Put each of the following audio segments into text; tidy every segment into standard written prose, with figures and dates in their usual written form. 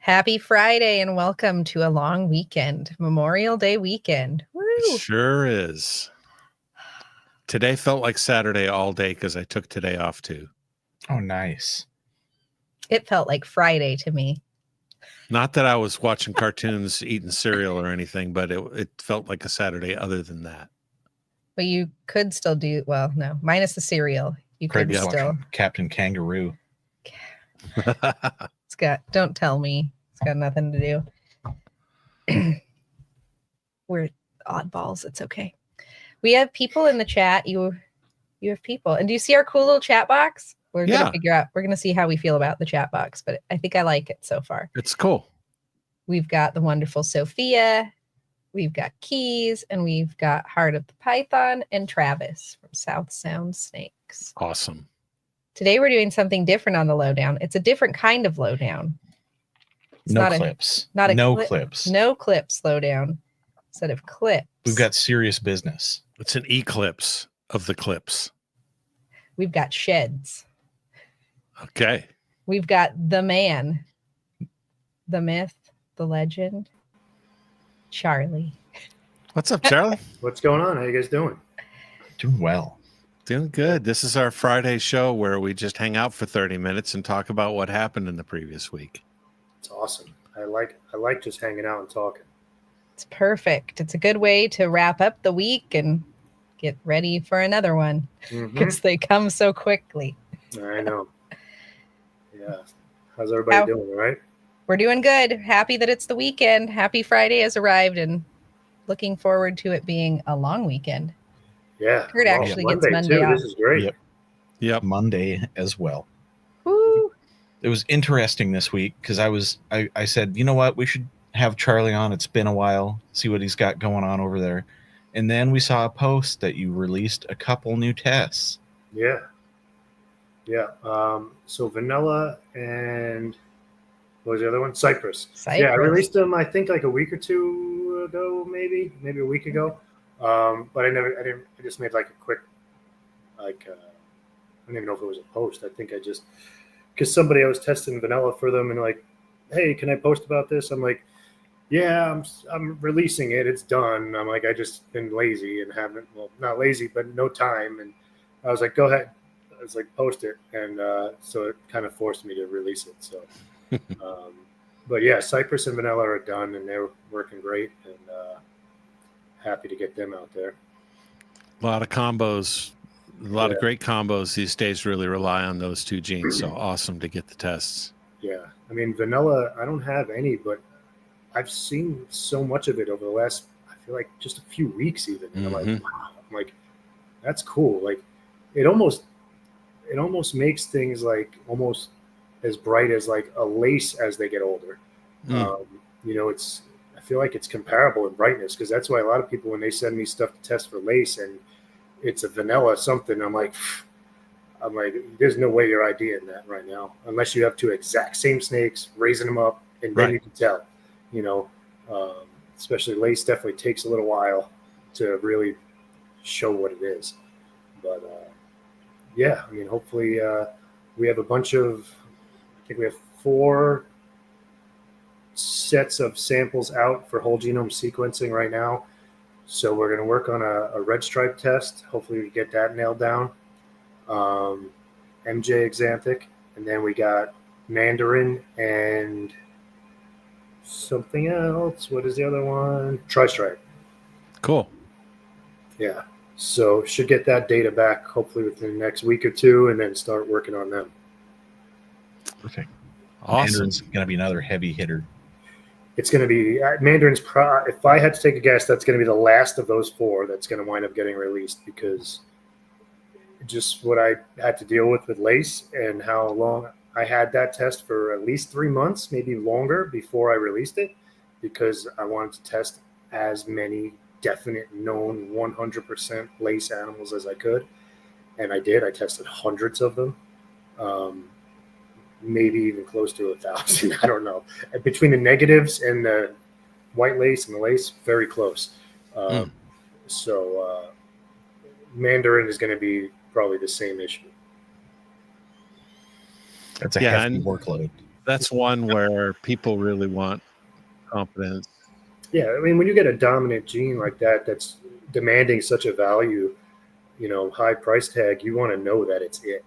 Happy Friday and welcome to a long weekend, Memorial Day weekend. It Woo! sure is. Today felt like Saturday all day because I took today off too. Oh, nice. It felt like Friday to me. Not that I was watching cartoons, eating cereal or anything, but it felt like a Saturday other than that. But you could still do, well, no, minus the cereal. You Craig could was still. watching Captain Kangaroo. It's got, don't tell me. It's got nothing to do. We're oddballs. It's okay. We have people in the chat. You have people. And do you see our cool little chat box? We're going to figure out, we're going to see how we feel about the chat box, but I think I like it so far. It's cool. We've got the wonderful Sophia, we've got Keys, and we've got Heart of the Python and Travis from South Sound Snakes. Awesome. Today we're doing something different on the Lowdown. It's a different kind of Lowdown. It's no clips. Clips. No clips Lowdown. Instead of clips. We've got serious business. It's an eclipse of the clips. We've got sheds. Okay. We've got the man, the myth, the legend, Charlie. What's up, Charlie? What's going on? How you guys doing? Doing well. Doing good. This is our Friday show where we just hang out for 30 minutes and talk about what happened in the previous week. It's awesome. I like just hanging out and talking. It's perfect. It's a good way to wrap up the week and get ready for another one because they come so quickly. I know. Yeah. How's everybody doing? All right? We're doing good. Happy that it's the weekend. Happy Friday has arrived and looking forward to it being a long weekend. Yeah. Kurt actually gets Monday too. off. This is great. Yep. Monday as well. Woo. It was interesting this week because I said, you know what, we should have Charlie on. It's been a while. See what he's got going on over there. And then we saw a post that you released a couple new tests. Yeah. Yeah. So vanilla and what was the other one? Cypress. Yeah, I released them I think like a week or two ago, maybe a week ago. But I just made like a quick I don't even know if it was a post. I think I just because I was testing vanilla for them and like, hey, can I post about this? I'm like, yeah, I'm releasing it. It's done. I'm like, I just been lazy and haven't, well, not lazy, but no time. And I was like, go ahead. I was like, post it. And so it kind of forced me to release it. So, but yeah, Cypress and vanilla are done and they're working great and happy to get them out there. A lot of combos. A lot of great combos these days really rely on those two genes. So awesome to get the tests. Yeah. I mean, vanilla, I don't have any, but I've seen so much of it over the last, I feel like just a few weeks even. And I'm like, wow. I'm like, that's cool. Like it almost makes things like almost as bright as like a lace as they get older. You know, I feel like it's comparable in brightness because that's why a lot of people, when they send me stuff to test for lace and it's a vanilla something, I'm like, there's no way you're IDing that right now, unless you have two exact same snakes, raising them up, and then you can tell, you know, especially lace definitely takes a little while to really show what it is. But yeah, I mean, hopefully we have a bunch of, I think we have 4 sets of samples out for whole genome sequencing right now. So we're going to work on a red stripe test. Hopefully we get that nailed down. MJ Exanthic, and then we got Mandarin and something else. What is the other one? Tri-stripe. Cool. Yeah. So should get that data back hopefully within the next week or two and then start working on them. Perfect. Awesome. Mandarin's going to be another heavy hitter. It's going to be Mandarin's. If I had to take a guess, that's going to be the last of those 4 that's going to wind up getting released because just what I had to deal with lace and how long I had that test for at least 3 months, maybe longer before I released it because I wanted to test as many definite known 100% lace animals as I could. And I did. I tested hundreds of them. Maybe even close to 1,000. I don't know. Between the negatives and the white lace and the lace, very close. So Mandarin is going to be probably the same issue. That's a hefty workload. that's one where people really want confidence. Yeah, I mean, when you get a dominant gene like that, that's demanding such a value, high price tag, you want to know that it's it.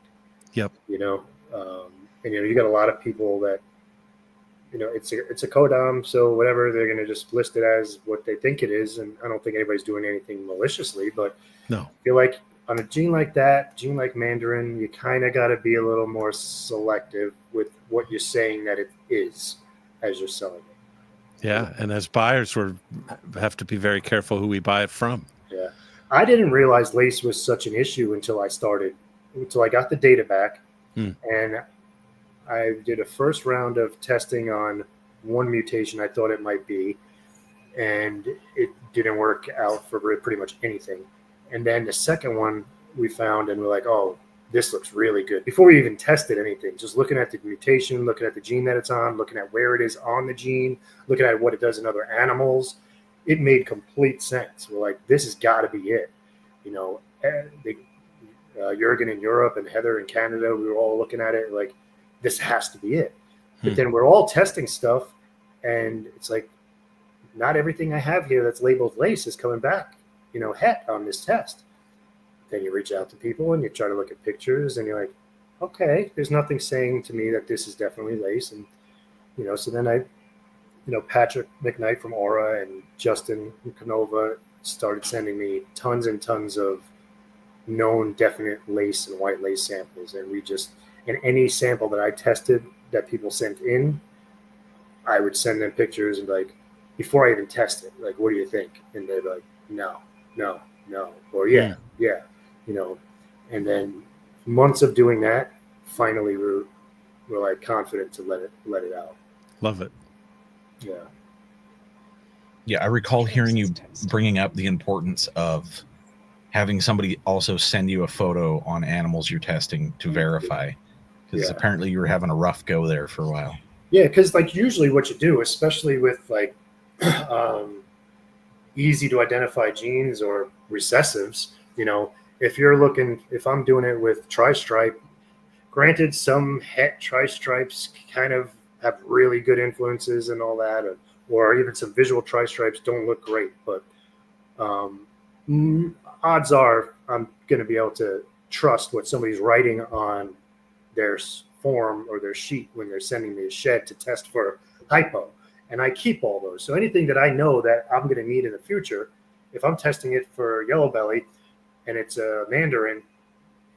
Yep. And you got a lot of people that, it's a codom, so whatever, they're going to just list it as what they think it is, and I don't think anybody's doing anything maliciously, but No. I feel like on a gene like that, gene like Mandarin, you kind of got to be a little more selective with what you're saying that it is as you're selling it. Yeah, and as buyers, we have to be very careful who we buy it from. Yeah, I didn't realize lace was such an issue until I got the data back, and I did a first round of testing on one mutation I thought it might be, and it didn't work out for pretty much anything. And then the second one we found, and we're like, oh, this looks really good. Before we even tested anything, just looking at the mutation, looking at the gene that it's on, looking at where it is on the gene, looking at what it does in other animals, it made complete sense. We're like, this has got to be it. Jurgen in Europe and Heather in Canada, we were all looking at it like, this has to be it. But then we're all testing stuff, and it's like, not everything I have here that's labeled lace is coming back, het on this test. Then you reach out to people and you try to look at pictures, and you're like, okay, there's nothing saying to me that this is definitely lace. And, so then Patrick McKnight from Aura and Justin Canova started sending me tons and tons of known definite lace and white lace samples. And any sample that I tested that people sent in, I would send them pictures and like, before I even test it, like, what do you think? And they're like, no, or yeah. And then months of doing that, finally we're like confident to let it out. Love it. Yeah. Yeah, I recall hearing you bringing up the importance of having somebody also send you a photo on animals you're testing to verify, because apparently you were having a rough go there for a while. Yeah, because like usually what you do, especially with like easy to identify genes or recessives, if I'm doing it with tri-stripe, granted some het tri-stripes kind of have really good influences and all that, or even some visual tri-stripes don't look great, but odds are I'm going to be able to trust what somebody's writing on their form or their sheet when they're sending me a shed to test for hypo. And I keep all those. So anything that I know that I'm going to need in the future, if I'm testing it for yellow belly and it's a Mandarin,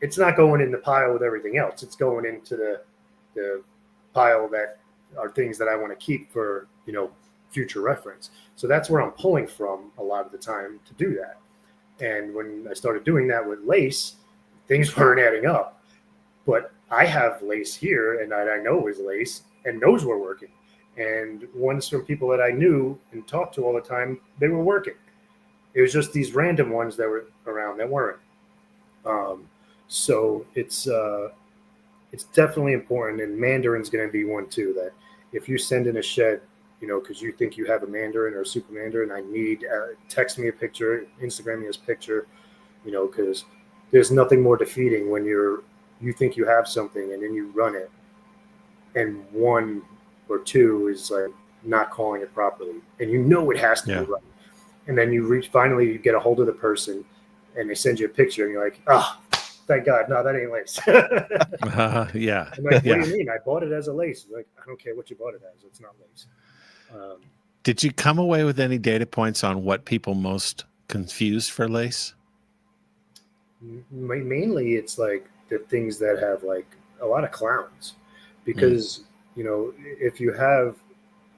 it's not going in the pile with everything else. It's going into the pile that are things that I want to keep for, future reference. So that's where I'm pulling from a lot of the time to do that. And when I started doing that with lace, things weren't adding up. But I have lace here and that I know is lace, and those were working. And ones from people that I knew and talked to all the time, they were working. It was just these random ones that were around that weren't. So it's definitely important, and Mandarin's going to be one too. That if you send in a shed, because you think you have a Mandarin or a Super Mandarin, I need text me a picture, Instagram me a picture, because there's nothing more defeating when you think you have something and then you run it, and one or two is like not calling it properly, and it has to be right. And then you finally you get a hold of the person, and they send you a picture, and you're like, thank God, no, that ain't lace. Yeah. I'm like, what do you mean? I bought it as a lace. Like, I don't care what you bought it as. It's not lace. Did you come away with any data points on what people most confuse for lace? Mainly, it's like the things that have like a lot of clowns, because if you have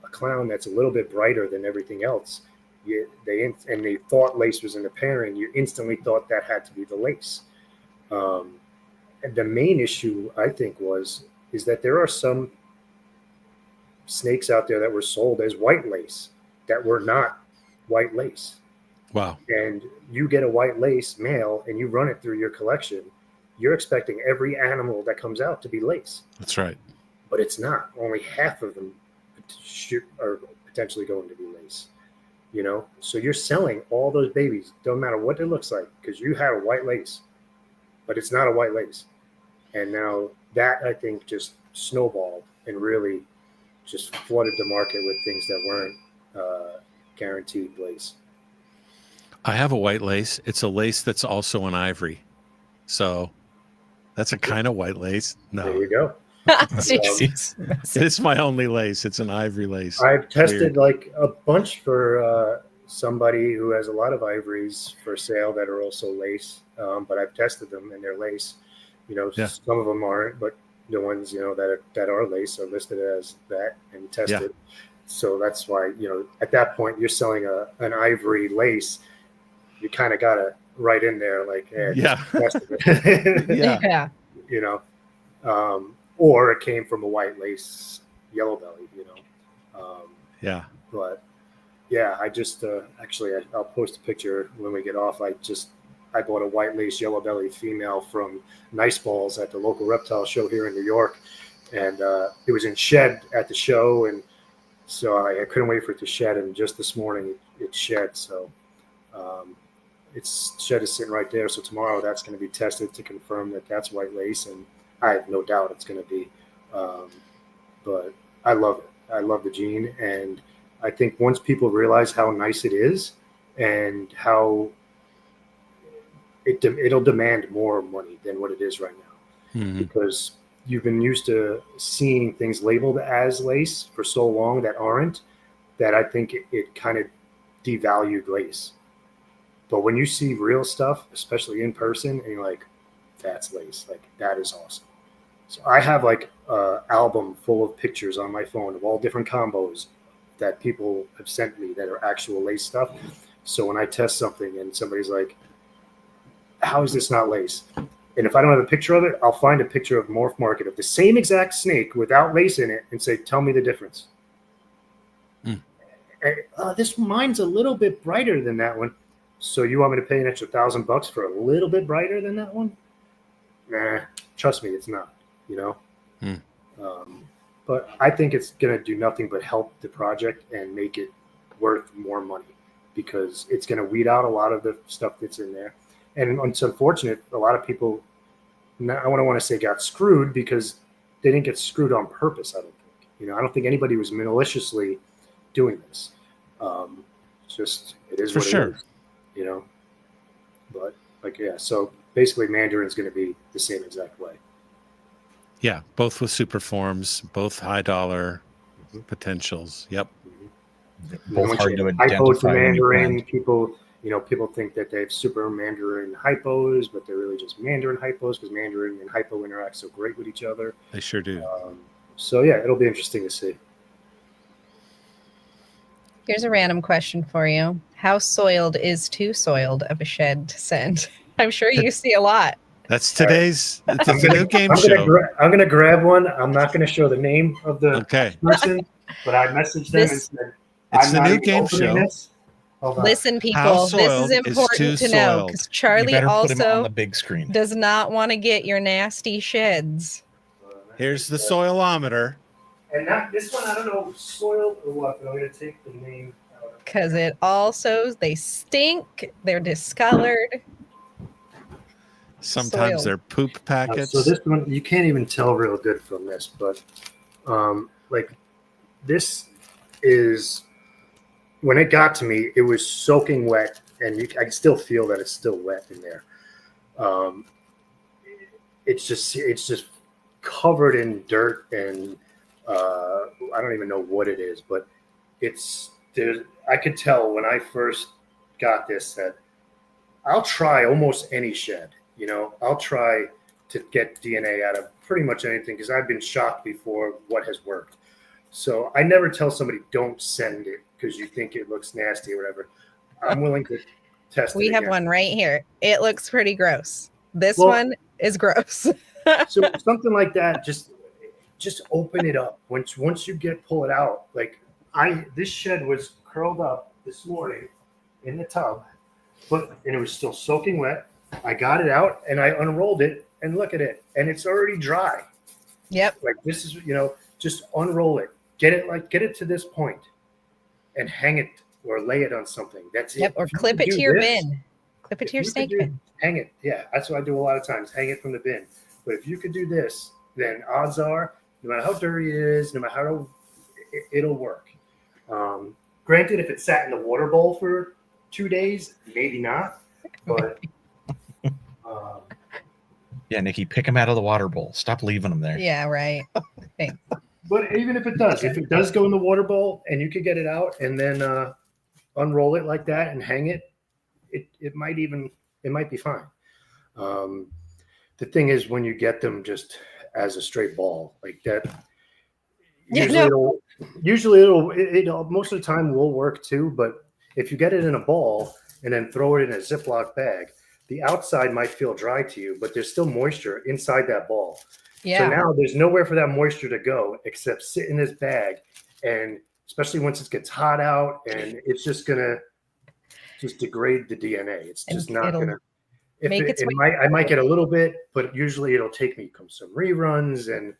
a clown that's a little bit brighter than everything else, they thought lace was in the pairing, you instantly thought that had to be the lace. And the main issue, I think, is that there are some snakes out there that were sold as white lace that were not white lace. Wow. And you get a white lace male and you run it through your collection, you're expecting every animal that comes out to be lace. That's right. But it's not. Only half of them are potentially going to be lace. So you're selling all those babies, don't matter what it looks like, because you have a white lace, but it's not a white lace. And now that, I think, just snowballed, and really just flooded the market with things that weren't guaranteed lace. I have a white lace. It's a lace that's also an ivory. So that's a kind of white lace. There No, you go. Jesus. it's my only lace. It's an ivory lace. I've It's tested weird. like a bunch for somebody who has a lot of ivories for sale that are also lace. But I've tested them and they're lace. Yeah. Some of them aren't, but the ones that are lace are listed as that and tested. So that's why at that point you're selling an ivory lace. You kind of got to write in there like, hey, Yeah. tested it. Yeah. Or it came from a white lace yellow belly. Yeah. But yeah, I just I'll post a picture when we get off. I bought a white lace yellow belly female from Nice Balls at the local reptile show here in New York, and it was in shed at the show, and so I couldn't wait for it to shed. And just this morning it shed, so its shed is sitting right there. So tomorrow that's going to be tested to confirm that that's white lace, and I have no doubt it's going to be. But I love it. I love the gene, and I think once people realize how nice it is and how it'll demand more money than what it is right now, because you've been used to seeing things labeled as lace for so long that aren't, that I think it kind of devalued lace. But when you see real stuff, especially in person, and you're like, that's lace, like that is awesome. So I have like an album full of pictures on my phone of all different combos that people have sent me that are actual lace stuff. So when I test something and somebody's like, how is this not lace? And if I don't have a picture of it, I'll find a picture of Morph Market of the same exact snake without lace in it and say, tell me the difference. This mine's a little bit brighter than that one. So you want me to pay an extra $1,000 for a little bit brighter than that one? Nah, trust me, it's not, but I think it's going to do nothing but help the project and make it worth more money, because it's going to weed out a lot of the stuff that's in there. And it's unfortunate, a lot of people, I don't want to say got screwed, because they didn't get screwed on purpose, I don't think. I don't think anybody was maliciously doing this. It's just, it is For what sure. it is. But so basically Mandarin's going to be the same exact way. Yeah, both with super forms, both high dollar potentials. Yep. Both hard to Hypo to identify. Mandarin, people think that they have super Mandarin hypos, but they're really just Mandarin hypos, because Mandarin and hypo interact so great with each other. They sure do. So yeah, it'll be interesting to see. Here's a random question for you. How soiled is too soiled of a shed to send? I'm sure you see a lot. That's today's. It's a new game I'm show. I'm gonna grab one. I'm not gonna show the name of the Okay. person, but I messaged them and said, It's I'm the not new even game opening show. this. Hold on. Listen, How people, this soiled is is important too to know, soiled? because You Charlie better put him on also the big screen. does not want to get your nasty sheds. Here's the soilometer. And this one, I don't know, soiled or what, but I'm gonna take the name out. Because it also, they stink, they're discolored. Sometimes Soiled. they're poop packets. So this one, you can't even tell real good from this, but like this is, when it got to me, it was soaking wet, and I can still feel that it's still wet in there. It's just covered in dirt, and I don't even know what it is, but I could tell when I first got this that I'll try almost any shed. I'll try to get DNA out of pretty much anything, because I've been shocked before what has worked. So I never tell somebody don't send it because you think it looks nasty or whatever. I'm willing to test it. We have again. one right here. It looks pretty gross. This Well- one is gross. So something like that, just open it up. Once you pull it out, like this shed was curled up this morning in the tub, and it was still soaking wet. I got it out and I unrolled it, and look at it, and it's already dry. Yep. Like this is, just unroll it, get it to this point, and hang it or lay it on something. That's it. Yep. Or If you clip could it to do your this, bin. Clip it if to your you could snake do- bin. Hang it. Yeah, that's what I do a lot of times. Hang it from the bin. But if you could do this, then odds are no matter how dirty it is, no matter how it'll work. Granted, if it sat in the water bowl for 2 days, maybe not. But Yeah, Nikki, pick them out of the water bowl. Stop leaving them there. Yeah, right. Thanks. but even if it does go in the water bowl and you could get it out and then unroll it like that and hang it, it might be fine. The thing is when you get them just as a straight ball like that, usually it'll most of the time will work too. But if you get it in a ball and then throw it in a Ziploc bag, the outside might feel dry to you, but there's still moisture inside that ball. Yeah. So now there's nowhere for that moisture to go except sit in this bag. And especially once it gets hot out, and it's just gonna degrade the DNA. It's just not gonna. I might get a little bit, but usually it'll take me some reruns, and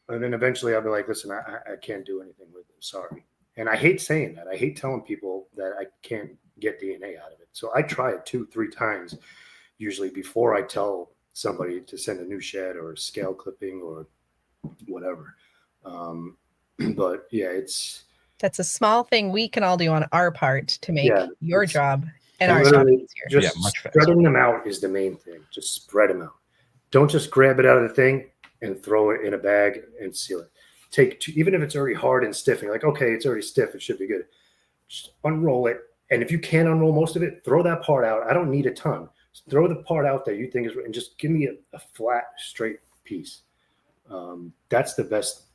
and then eventually I'll be like, listen, I can't do anything with it. Sorry. And I hate saying that. I hate telling people that I can't get DNA out of it. So I try it 2-3 times, usually before I tell somebody to send a new shed or a scale clipping or whatever. But yeah, that's a small thing we can all do on our part to make your job and our job easier. Just spreading them out is the main thing. Just spread them out. Don't just grab it out of the thing and throw it in a bag and seal it. Even if it's already hard and stiff, and you're like, okay, it's already stiff, it should be good. Just unroll it. And if you can't unroll most of it, throw that part out. I don't need a ton. Just throw the part out that you think is, and just give me a flat, straight piece. That's the best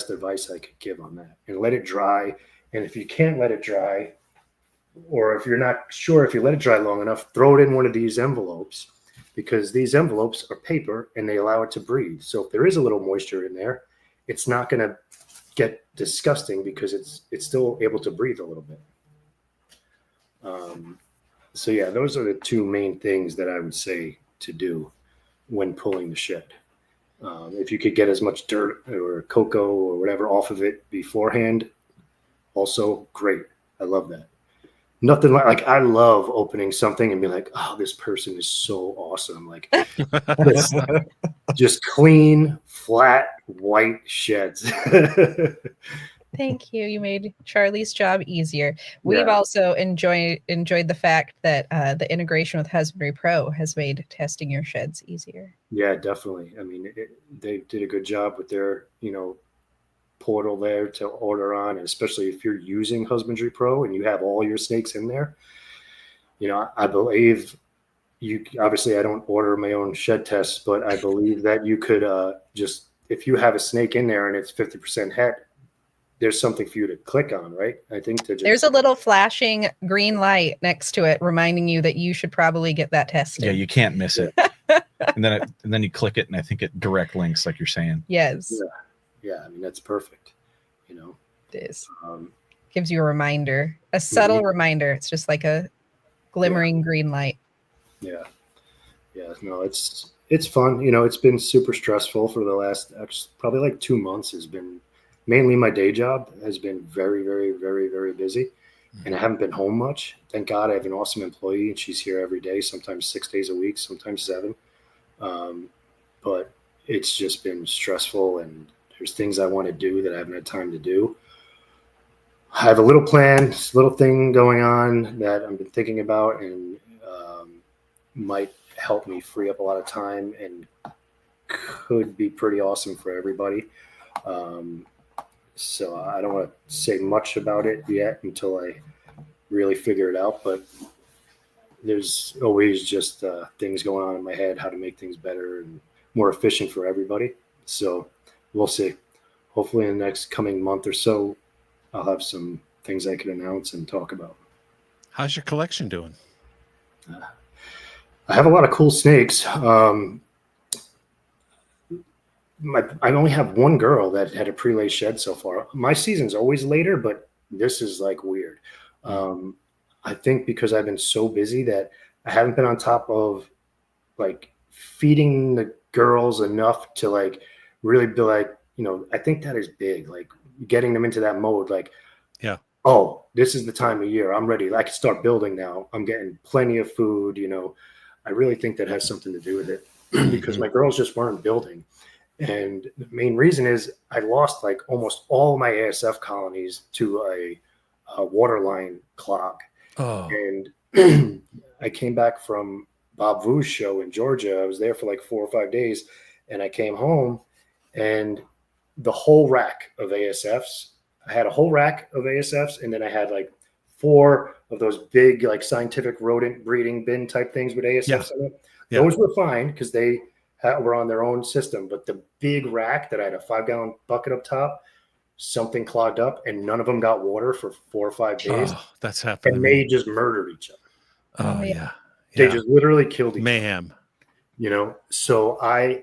advice I could give on that. And let it dry. And if you can't let it dry, or if you're not sure if you let it dry long enough, throw it in one of these envelopes, because these envelopes are paper and they allow it to breathe. So if there is a little moisture in there, it's not going to get disgusting because it's still able to breathe a little bit. So yeah, those are the two main things that I would say to do when pulling the shed. If you could get as much dirt or cocoa or whatever off of it beforehand, also great. I love that. Nothing like I love opening something and be like, oh, this person is so awesome. Like just clean, flat, white sheds. Thank you. You made Charlie's job easier. We've also enjoyed the fact that the integration with Husbandry Pro has made testing your sheds easier. Yeah, definitely. I mean, they did a good job with their, portal there to order on, and especially if you're using Husbandry Pro and you have all your snakes in there. I believe obviously I don't order my own shed tests, but I believe that you could just, if you have a snake in there and it's 50% het, there's something for you to click on, right? I think there's a little flashing green light next to it reminding you that you should probably get that tested. Yeah, you can't miss it. and then you click it, and I think it direct links, like you're saying. Yes. Yeah, I mean, that's perfect. It is. Gives you a reminder, a subtle reminder. It's just like a glimmering green light. Yeah. No, it's fun. It's been super stressful for the last probably like 2 months. Has been mainly my day job has been very, very, very, very busy, and I haven't been home much. Thank God I have an awesome employee, and she's here every day, sometimes 6 days a week, sometimes 7. But it's just been stressful, and there's things I want to do that I haven't had time to do. I have a little thing going on that I've been thinking about, and might help me free up a lot of time and could be pretty awesome for everybody. So I don't want to say much about it yet until I really figure it out, but there's always just things going on in my head, how to make things better and more efficient for everybody. So we'll see. Hopefully in the next coming month or so, I'll have some things I can announce and talk about. How's your collection doing? I have a lot of cool snakes. I only have one girl that had a pre-lay shed so far. My season's always later, but this is like weird. I think because I've been so busy that I haven't been on top of like feeding the girls enough to like really be like, I think that is big, like getting them into that mode. Like, oh, this is the time of year. I'm ready. I can start building now. I'm getting plenty of food. I really think that has something to do with it because my girls just weren't building. And the main reason is I lost like almost all my ASF colonies to a waterline clog. Oh, And I came back from Bob Vu's show in Georgia. I was there for like 4 or 5 days, and I came home, and the whole rack of ASFs. I had a whole rack of ASFs, and then I had like 4 of those big like scientific rodent breeding bin type things with ASFs in it. Yeah. Those were fine because they were on their own system. But the big rack that I had a 5-gallon bucket up top, something clogged up, and none of them got water for 4 or 5 days, oh, that's happened to and me. they just murdered each other. Oh, Oh, yeah. They Yeah. just literally killed each other. Mayhem. You know, so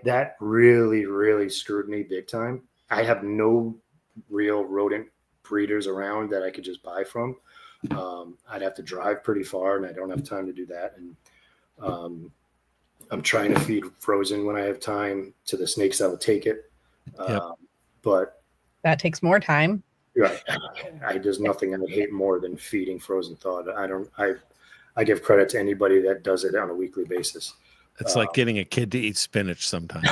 that really, really screwed me big time. I have no real rodent breeders around that I could just buy from. I'd have to drive pretty far, and I don't have time to do that. And I'm trying to feed frozen when I have time to the snakes that will take it. Yep. But That takes more time. right, there's nothing I hate more than feeding frozen thawed. I give credit to anybody that does it on a weekly basis. It's like getting a kid to eat spinach sometimes.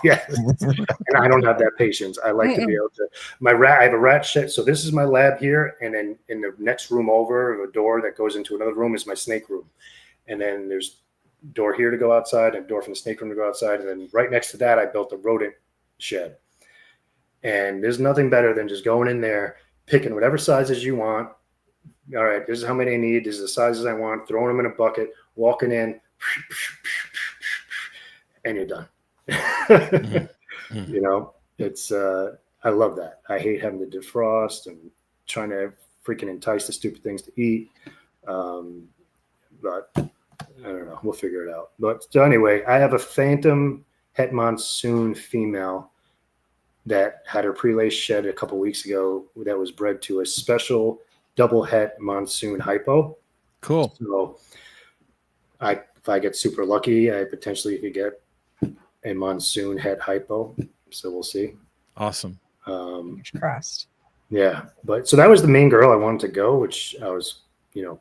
Yes, and I don't have that patience. I like to be able to. I have a rat shed. So this is my lab here, and then in the next room over, a door that goes into another room is my snake room, and then there's a door here to go outside, and a door from the snake room to go outside, and then right next to that, I built a rodent shed. And there's nothing better than just going in there, picking whatever sizes you want. All right, this is how many I need. These are the sizes I want. Throwing them in a bucket, walking in, and you're done. You know, it's I love that. I hate having to defrost and trying to freaking entice the stupid things to eat. But I don't know. We'll figure it out. But so anyway, I have a phantom het monsoon female that had her pre-lace shed a couple weeks ago that was bred to a special double het monsoon hypo. Cool. So if I get super lucky, I potentially could get a monsoon het hypo. So we'll see. Awesome. Fingers crossed. Yeah. But so that was the main girl I wanted to go, which I was,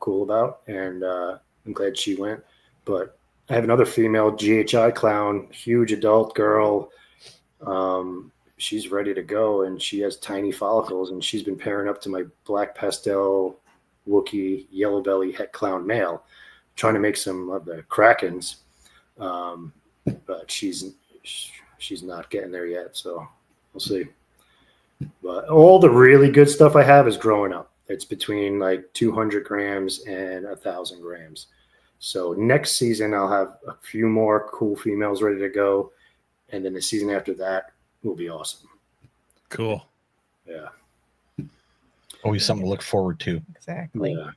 cool about. And I'm glad she went. But I have another female GHI clown, huge adult girl. She's ready to go, and she has tiny follicles, and she's been pairing up to my black pastel Wookiee yellow belly het clown male, trying to make some of the Krakens. But she's not getting there yet, so we'll see. But all the really good stuff I have is growing up. It's between like 200 grams and 1,000 grams. So next season, I'll have a few more cool females ready to go. And then the season after that will be awesome. Cool. Yeah. Always something to look forward to. Exactly. Yeah.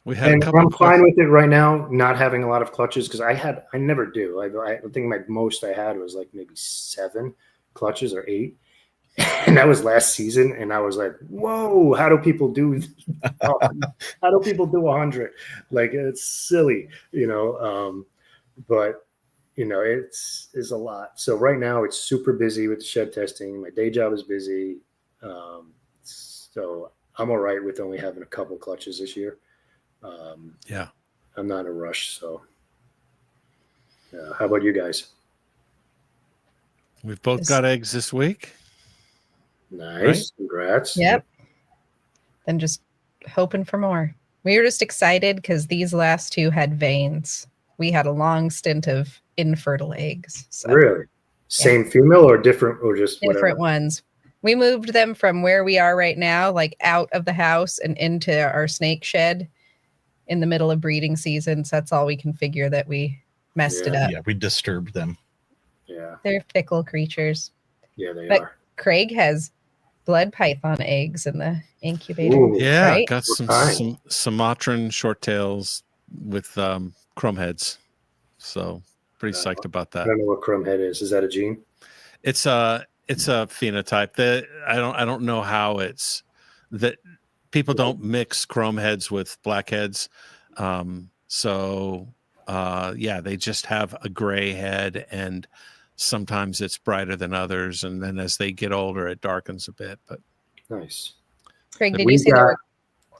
We had And a couple I'm of fine with it right now, not having a lot of clutches, because I never do. I think my most I had was like maybe 7 clutches or 8. And that was last season. And I was like, whoa, how do people do 100? Like, it's silly, but it's a lot. So right now it's super busy with the shed testing. My day job is busy. So I'm all right with only having a couple clutches this year. Yeah. I'm not in a rush. So how about you guys? We've both got eggs this week. Nice. Right? Congrats. Yep. Then just hoping for more. We were just excited because these last 2 had veins. We had a long stint of infertile eggs. So Really? Same female or different, or just different whatever? ones. We moved them from where we are right now, like out of the house and into our snake shed in the middle of breeding season. So that's all we can figure that we messed it up. Yeah, we disturbed them. Yeah. They're fickle creatures. Yeah, they But are. Craig has blood python eggs in the incubator. Ooh. Yeah, Right? got What some kind? Sumatran short tails with chrome heads. So pretty psyched about I that. don't know what crumb head is. Is that a gene? It's a phenotype that I don't know how it's that people don't mix chrome heads with black heads. They just have a gray head, and sometimes it's brighter than others, and then as they get older it darkens a bit. But Nice. Craig, did We you say there got-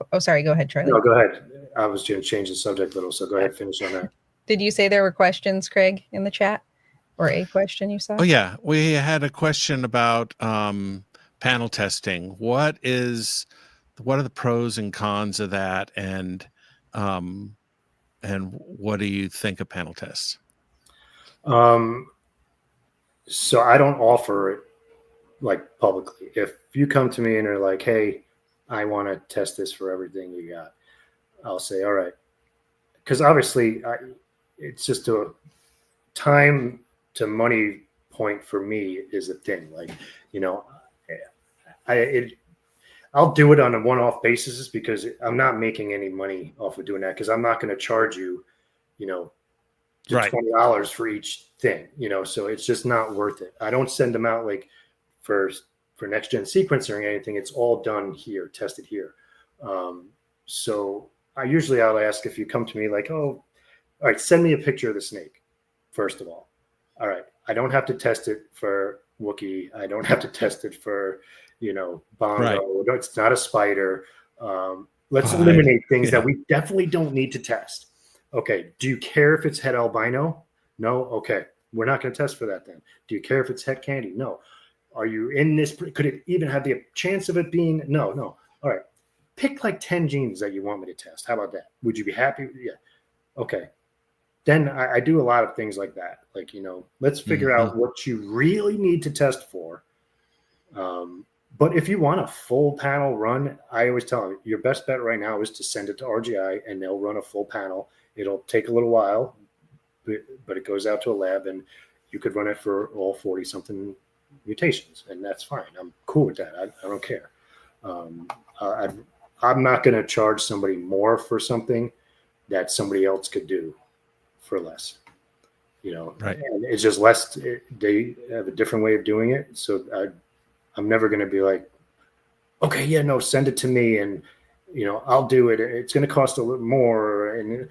were? Oh, sorry. Go ahead, Charlie. No, go ahead. I was going to change the subject a little, so go ahead, finish on that. Did you say there were questions, Craig, in the chat? or a question you saw? Oh yeah, we had a question about panel testing. What are the pros and cons of that, and what do you think of panel tests? So I don't offer it like publicly. If you come to me and are like, "Hey, I want to test this for everything you got," I'll say, "All right," because obviously, it's just a time to money point for me is a thing. Like, you know, I'll do it on a one-off basis because I'm not making any money off of doing that because I'm not going to charge you, you know, Right. $20 for each thing, so it's just not worth it. I don't send them out like for next gen sequencing or anything. It's all done here, tested here. So I'll ask if you come to me like, oh, all right, send me a picture of the snake, first of all. All right, I don't have to test it for Wookiee. I don't have to test it for, Bongo. Right. It's not a spider. Let's eliminate things that we definitely don't need to test. Okay, do you care if it's het albino? No? Okay, we're not going to test for that then. Do you care if it's het candy? No. Are you in this? Could it even have the chance of it being? No. All right, pick like 10 genes that you want me to test. How about that? Would you be happy? Yeah. Okay. Then I do a lot of things like that. Like, let's figure out what you really need to test for. But if you want a full panel run, I always tell them your best bet right now is to send it to RGI and they'll run a full panel. It'll take a little while, but it goes out to a lab and you could run it for all 40 something mutations. And that's fine. I'm cool with that. I don't care. I'm not going to charge somebody more for something that somebody else could do for less, right. And it's just less. They have a different way of doing it. So I'm never going to be like, okay, yeah, no, send it to me. And, I'll do it. It's going to cost a little more. And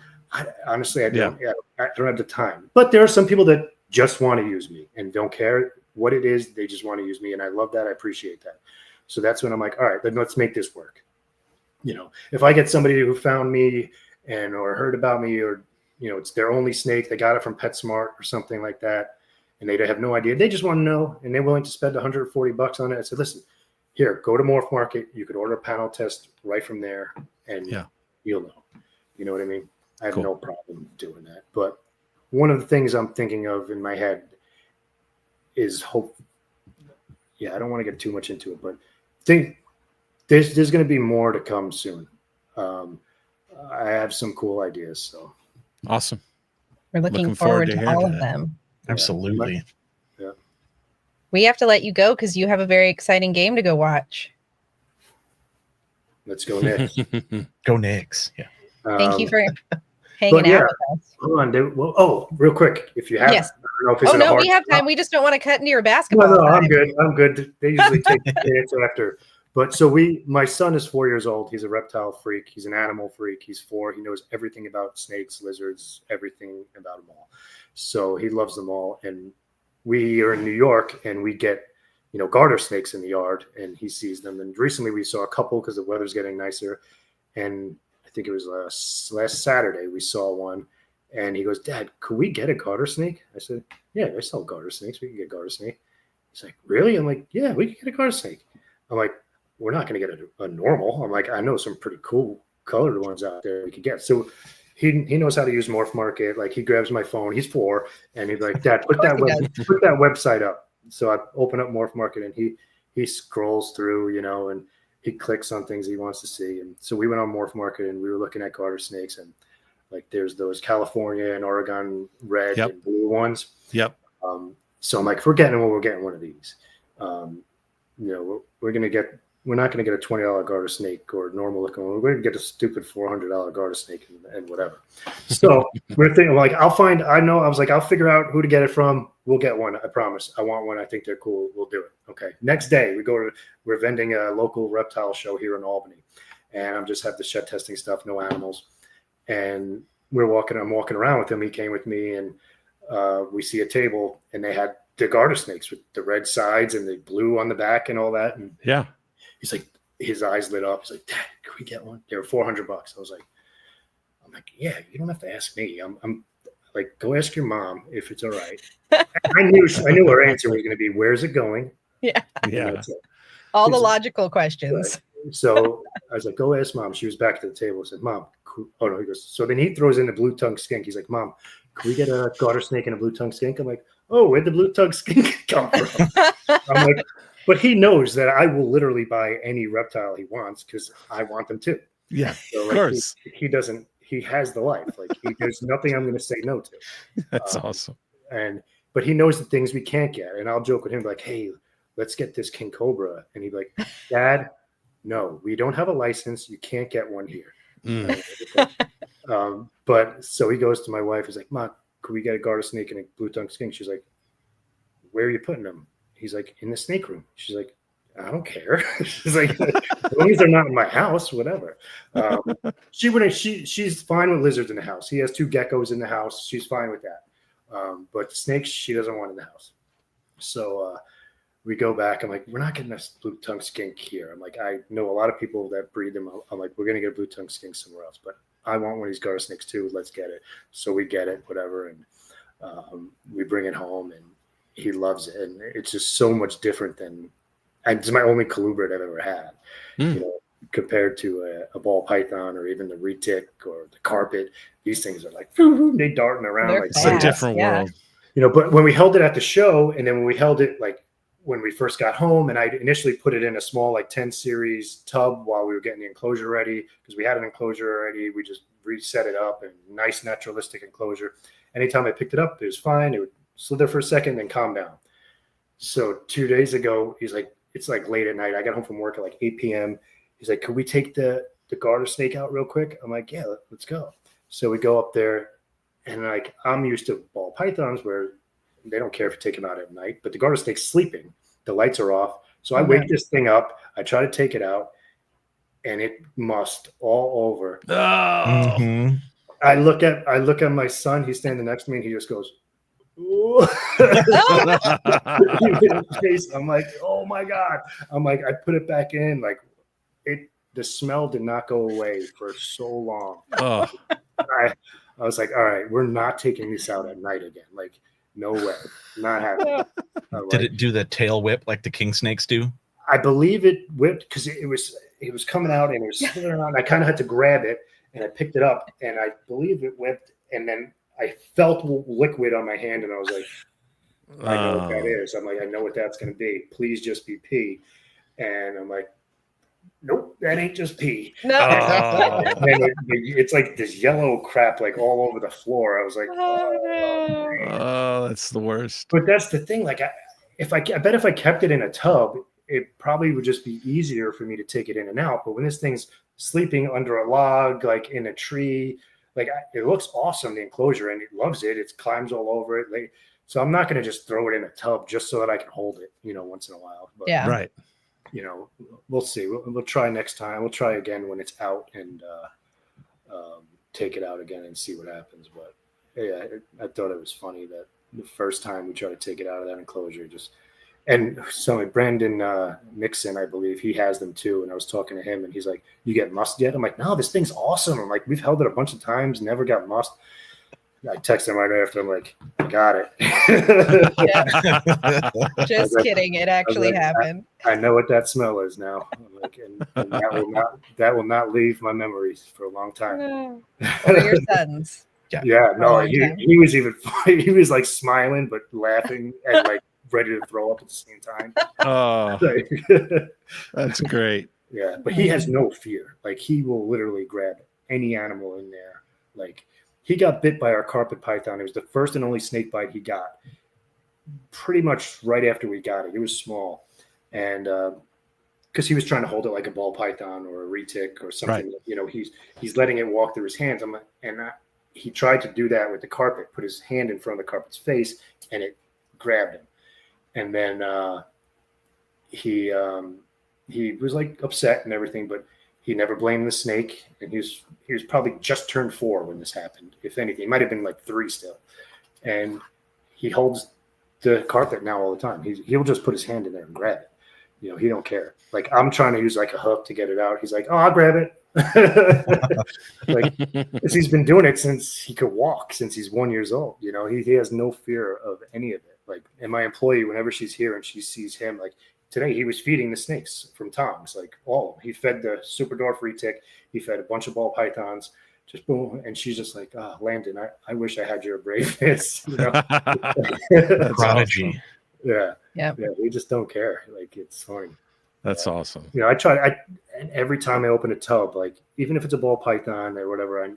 honestly, I don't have the time, but there are some people that just want to use me and don't care what it is. They just want to use me. And I love that. I appreciate that. So that's when I'm like, all right, then let's make this work. If I get somebody who found me or heard about me or, it's their only snake, they got it from PetSmart or something like that, and they have no idea. They just want to know, and they're willing to spend $140 on it. I said, listen, here, go to Morph Market. You could order a panel test right from there, and you'll know. You know what I mean? I have no problem doing that. But one of the things I'm thinking of in my head is hope. Yeah, I don't want to get too much into it, but there's going to be more to come soon. I have some cool ideas. So awesome. We're looking forward to all of them. Absolutely. Yeah. We have to let you go because you have a very exciting game to go watch. Let's go next. Go Knicks. Yeah. Thank you for hanging out with us. Hold on, dude. Well, real quick, if you have, yes. I don't know if it's we have time. We just don't want to cut into your basketball. No, I'm good. They usually take minutes after. But so my son is 4 years old. He's a reptile freak. He's an animal freak. He's 4. He knows everything about snakes, lizards, everything about them all. So he loves them all. And we are in New York and we get, garter snakes in the yard and he sees them. And recently we saw a couple because the weather's getting nicer. And I think it was last Saturday we saw one. And he goes, Dad, could we get a garter snake? I said, yeah, they sell garter snakes. We can get garter snake. He's like, really? I'm like, yeah, we can get a garter snake. I'm like, we're not going to get a normal. I'm like, I know some pretty cool colored ones out there we could get. So he knows how to use Morph Market. Like he grabs my phone. He's 4, and he's like, Dad, put that website up. So I open up Morph Market, and he scrolls through, and he clicks on things he wants to see. And so we went on Morph Market, and we were looking at garter snakes, and like there's those California and Oregon red and blue ones. Yep. So I'm like, if we're getting one, we're getting one of these. We're not going to get a $20 garter snake or normal looking one. We're going to get a stupid $400 garter snake and whatever. So we're thinking like, I'll figure out who to get it from. We'll get one. I promise. I want one. I think they're cool. We'll do it. Okay. Next day we're vending a local reptile show here in Albany. And I'm just have the shed testing stuff, no animals. And I'm walking around with him. He came with me and we see a table and they had the garter snakes with the red sides and the blue on the back and all that. And he's like, his eyes lit up. He's like, Dad, can we get one? They were $400. I'm like, yeah, you don't have to ask me. like, go ask your mom if it's all right. I knew her answer was going to be, where's it going? Yeah. Yeah. That's it. All the logical questions. Right. So I was like, go ask mom. She was back at the table. I said, Mom, oh no, he goes, so then he throws in the blue tongue skink. He's like, Mom, can we get a garter snake and a blue tongue skink? I'm like, oh, where'd the blue tongue skink come from? I'm like, but he knows that I will literally buy any reptile he wants because I want them too. Yeah, So, of like, course. he doesn't, he has the life. Like there's nothing I'm going to say no to. That's awesome. But he knows the things we can't get. And I'll joke with him like, hey, let's get this king cobra. And he'd be like, Dad, no, we don't have a license. You can't get one here. But so he goes to my wife. He's like, Ma, could we get a garter snake and a blue tongue skink? She's like, where are you putting them? He's like, in the snake room. She's like, I don't care. She's like, as long as they're not in my house, whatever. She's fine with lizards in the house. He has 2 geckos in the house. She's fine with that. But snakes, she doesn't want in the house. So we go back. I'm like, we're not getting a blue tongue skink here. I'm like, I know a lot of people that breed them. I'm like, we're going to get a blue tongue skink somewhere else. But I want one of these garter snakes too. Let's get it. So we get it, whatever. And we bring it home and he loves it. And it's just so much different than, and it's my only colubrid I've ever had, you know, compared to a ball python or even the retic or the carpet. These things are like, they darting around. They're like It's a different world. You know, but when we held it at the show, and then when we held it, like when we first got home, and I initially put it in a small, like 10 series tub while we were getting the enclosure ready, because we had an enclosure already. We just reset it up and nice naturalistic enclosure. Anytime I picked it up, it was fine. It would slither for a second, then calm down. So 2 days ago, he's like, it's like late at night. I got home from work at like 8 p.m. He's like, could we take the garter snake out real quick? I'm like, yeah, let's go. So we go up there, and like, I'm used to ball pythons where they don't care if you take them out at night, but the garter snake's sleeping. The lights are off. So I wake this thing up. I try to take it out, and it mussed all over. Oh. I look at my son. He's standing next to me, and he just goes, I'm like, oh my God. I'm like, I put it back in. Like the smell did not go away for so long. I was like, all right, we're not taking this out at night again. Like, no way. Not happening. Did it do the tail whip like the king snakes do? I believe it whipped because it was coming out and it was slithering around. I kind of had to grab it and I picked it up and I believe it whipped, and then I felt liquid on my hand, and I was like, I know what that is. I'm like, I know what that's going to be. Please just be pee. And I'm like, nope, that ain't just pee. No. And it's like this yellow crap like all over the floor. I was like, Oh, that's the worst. But that's the thing. Like, I bet if I kept it in a tub, it probably would just be easier for me to take it in and out. But when this thing's sleeping under a log, like in a tree, like it looks awesome, the enclosure, and it loves it. It climbs all over it. Like, so I'm not going to just throw it in a tub just so that I can hold it, you know, once in a while. But, yeah. Right. You know, we'll see. We'll try next time. We'll try again when it's out and take it out again and see what happens. But yeah, I thought it was funny that the first time we tried to take it out of that enclosure, and so Brandon Nixon, I believe, he has them too. And I was talking to him, and he's like, "You get mussed yet?" I'm like, "No, this thing's awesome." I'm like, "We've held it a bunch of times, never got mussed." I texted him right after. I'm like, "I got it." Just kidding. It actually happened. I know what that smell is now. I'm like, and that will not leave my memories for a long time. Or your sons. Yeah. No, he was even he was like smiling but laughing and like ready to throw up at the same time. Oh, that's great. Yeah, but he has no fear. Like, he will literally grab any animal in there. Like, he got bit by our carpet python. It was the first and only snake bite he got. Pretty much right after we got it. It was small, and because he was trying to hold it like a ball python or a retic or something. Right. You know, he's letting it walk through his hands. He tried to do that with the carpet. Put his hand in front of the carpet's face, and it grabbed him. And then he was like upset and everything, but he never blamed the snake. And he was probably just turned 4 when this happened. If anything, he might have been like 3 still. And he holds the carpet now all the time. He'll just put his hand in there and grab it. You know, he don't care. Like, I'm trying to use like a hook to get it out. He's like, "Oh, I'll grab it. Like, 'cause he's been doing it since he could walk, since he's 1 year old. You know, he has no fear of any of it. Like, and my employee, whenever she's here and she sees him, like today, he was feeding the snakes from tongs, like all of them. He fed the super dwarf retic. He fed a bunch of ball pythons. Just boom, and she's just like, "Oh, Landon, I wish I had your braveness." You know? That's Prodigy. awesome. Yeah, Yep. yeah. We just don't care. Like, it's funny. That's awesome. You know, and every time I open a tub, like even if it's a ball python or whatever, I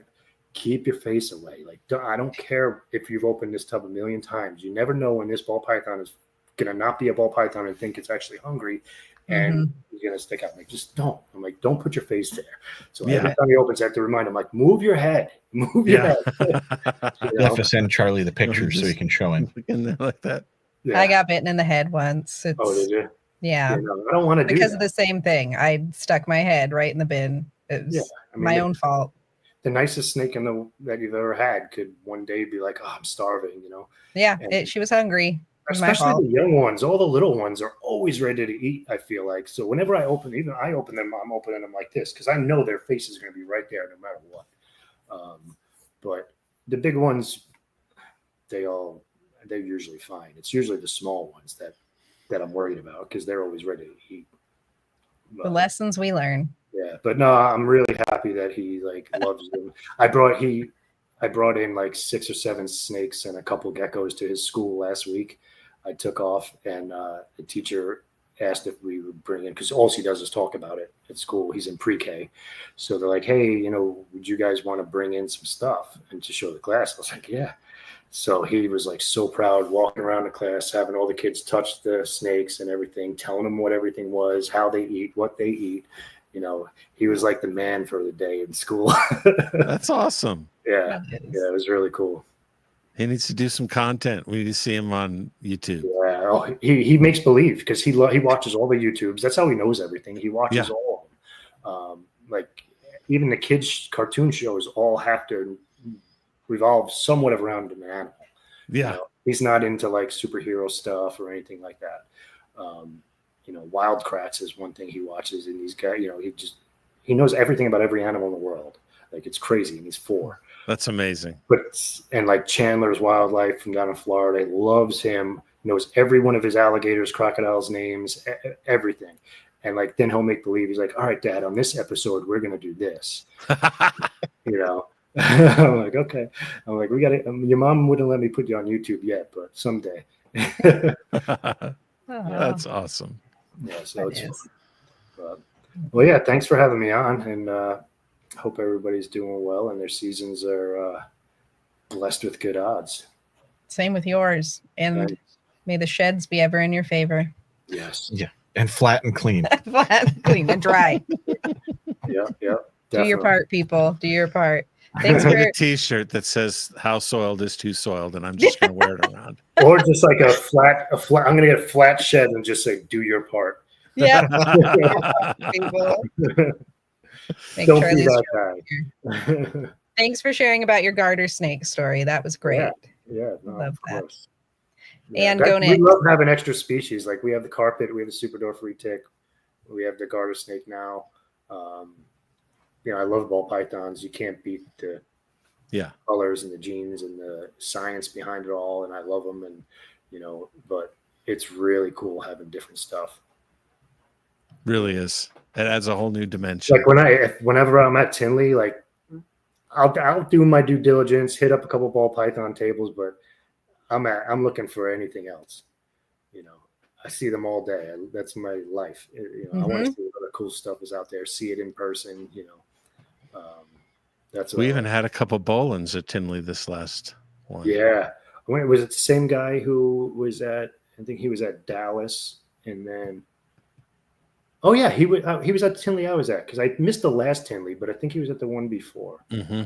keep your face away. Like, I don't care if you've opened this tub a million times. You never know when this ball python is gonna not be a ball python and think it's actually hungry, and he's gonna stick out. Like, just don't. I'm like, don't put your face there. So every time he opens, I have to remind him, like, move your head, move your head. You have to send Charlie the pictures so he can show him. Like that. Yeah. I got bitten in the head once. It's, Oh, did you? Yeah. You know, I don't want to do Because that. of the same thing. I stuck my head right in the bin. It was I mean, my own fault. The nicest snake that you've ever had could one day be like, "Oh, I'm starving," you know. Yeah, And she was hungry. It was my fault. especially the young ones, all the little ones are always ready to eat. I feel like so whenever I open them, I'm opening them like this because I know their face is going to be right there no matter what. But the big ones, they're usually fine. It's usually the small ones that I'm worried about because they're always ready to eat. The lessons we learn. Yeah, but no, I'm really happy that he like loves them. I brought in like 6 or 7 snakes and a couple geckos to his school last week. I took off, and the teacher asked if we would bring in, because all he does is talk about it at school. He's in pre-K, so they're like, "Hey, you know, would you guys want to bring in some stuff and to show the class?" I was like, "Yeah." So he was like so proud, walking around the class, having all the kids touch the snakes and everything, telling them what everything was, how they eat, what they eat. You know, he was like the man for the day in school. That's awesome. Yeah, it was really cool. He needs to do some content. We need to see him on YouTube. Yeah, oh, he makes believe because he watches all the YouTubes. That's how he knows everything. He watches all of them. Like even the kids' cartoon shows all have to revolve somewhat around an animal. Yeah, you know, he's not into like superhero stuff or anything like that. You know, Wild Kratts is one thing he watches, and he's got, you know, he knows everything about every animal in the world. Like, it's crazy, and he's 4. That's amazing. And like Chandler's Wildlife from down in Florida, loves him, knows every one of his alligators, crocodiles names, everything. And like, then he'll make believe he's like, "All right, Dad, on this episode, we're going to do this." You know, I'm like, okay. I'm like, we got it. Your mom wouldn't let me put you on YouTube yet, but someday. That's awesome. Yeah, so it's fun. Well, yeah, thanks for having me on, and hope everybody's doing well and their seasons are blessed with good odds. Same with yours, and may the sheds be ever in your favor. Yes. Yeah, and flat and clean. Flat, clean, and dry. Yeah. Do your part, people. Do your part. Thanks for a T-shirt that says "How soiled is too soiled," and I'm just gonna wear it around. Or just like a flat. I'm gonna get a flat shed and just say, "Do your part." Yeah. Don't be that guy. Thanks for sharing about your garter snake story. That was great. Yeah, no, love that. Course. Yeah, and go we next. love having extra species. Like we have the carpet, we have the super dwarf retic, we have the garter snake now. You know, I love ball pythons. You can't beat the colors and the genes and the science behind it all. And I love them. And, you know, but it's really cool having different stuff. Really is. It adds a whole new dimension. Like whenever I'm at Tinley, like I'll do my due diligence, hit up a couple ball python tables, but I'm looking for anything else. You know, I see them all day. That's my life. You know, I want to see what other cool stuff is out there, see it in person. You know, that's what we even had a couple Bolins at Tinley this last one. Yeah, was it the same guy who was at? I think he was at Dallas, and then. Oh yeah, he was at Tinley I was at because I missed the last Tinley, but I think he was at the one before. Mm-hmm.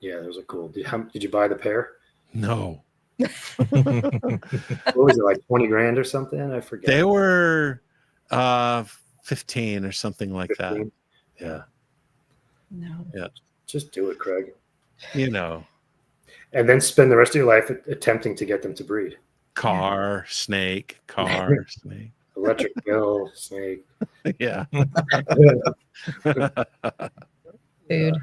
Yeah, those are cool. Did you buy the pair? No. What was it, like 20 grand or something? I forget. They were 15 or something like 15? that. Yeah. No. Yeah. Just do it, Craig. You know. And then spend the rest of your life attempting to get them to breed. Car, snake. Electric electric bill, snake. Yeah. Food,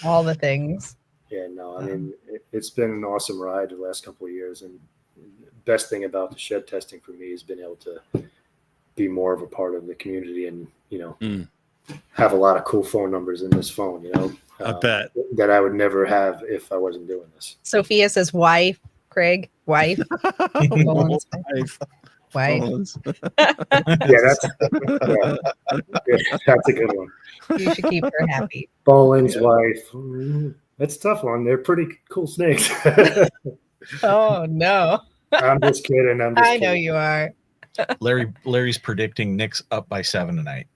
all the things. Yeah, no, I mean, it's been an awesome ride the last couple of years. And the best thing about the shed testing for me has been able to be more of a part of the community and, have a lot of cool phone numbers in this phone, I bet. that I would never have if I wasn't doing this. Sophia says wife, Craig, wife, Nolan's wife. Yeah, that's a good one. You should keep her happy. Boland's wife. That's a tough one. They're pretty cool snakes. Oh no. I'm just kidding. I know you are. Larry's predicting Nick's up by 7 tonight.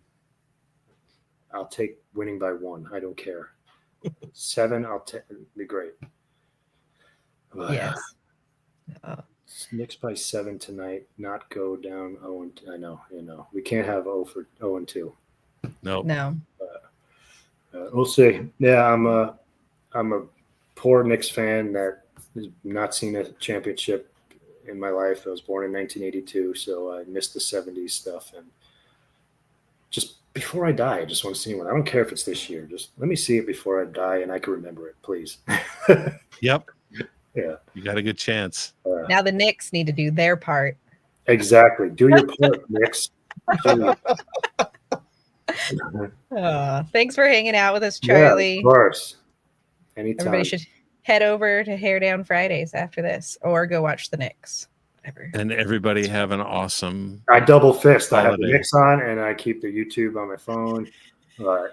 I'll take winning by 1. I don't care. 7, I'll take. Be great. Yes. Knicks by 7 tonight. Not go down 0 and I know. We can't have 0 for 0 and 2. Nope. No. We'll see. Yeah, I'm a poor Knicks fan that has not seen a championship in my life. I was born in 1982, so I missed the 70s stuff. And just before I die, I just want to see one. I don't care if it's this year. Just let me see it before I die, and I can remember it, please. Yep. Yeah. You got a good chance. Now the Knicks need to do their part. Exactly. Do your part, Knicks. Thanks for hanging out with us, Charlie. Yeah, of course. Anytime. Everybody should head over to Hair Down Fridays after this, or go watch the Knicks. Whatever. And everybody have an awesome. I double fist. I have the holiday. Knicks on, and I keep the YouTube on my phone.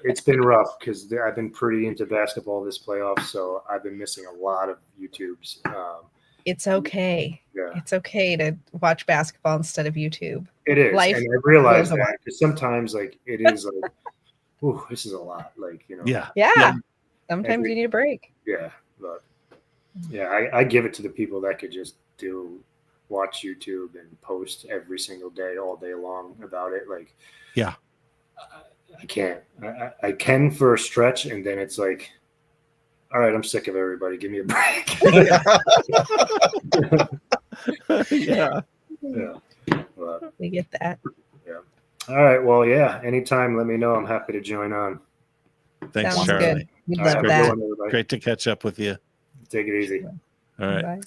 It's been rough because I've been pretty into basketball this playoff, so I've been missing a lot of YouTubes. It's okay. Yeah, It's okay to watch basketball instead of YouTube. it is, Life and I realize goes on. that because sometimes, like, it is like, ooh, this is a lot. Like, Yeah. Yeah. Sometimes you need a break. yeah. But yeah, I give it to the people that could just watch YouTube and post every single day, all day long about it. Like, Yeah. I can't. I can for a stretch, and then it's like, all right, I'm sick of everybody. Give me a break. Yeah. Yeah. But, We get that. all right. Well, yeah. Anytime, let me know. I'm happy to join on. Thanks, Sounds Charlie. good. We All right, love have a good that. one, everybody. Great to catch up with you. Take it easy. All right. Bye.